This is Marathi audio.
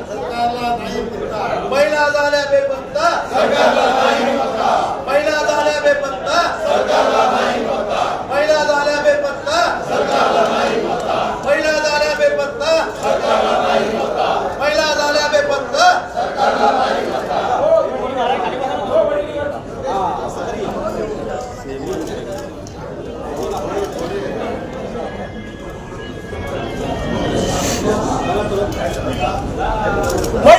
सरकारला नाही पत्ता, महिला झाल्या बेपत्ता, सरकारला नाही पत्ता, महिला झाल्या बेपत्ता, सरकारला नाही पत्ता, महिला झाल्या बेपत्ता, सरकारला नाही पत्ता, महिला झाल्या बेपत्ता, सरकारला नाही पत्ता, महिला झाल्या बेपत्ता, सरकारला नाही पत्ता. महिला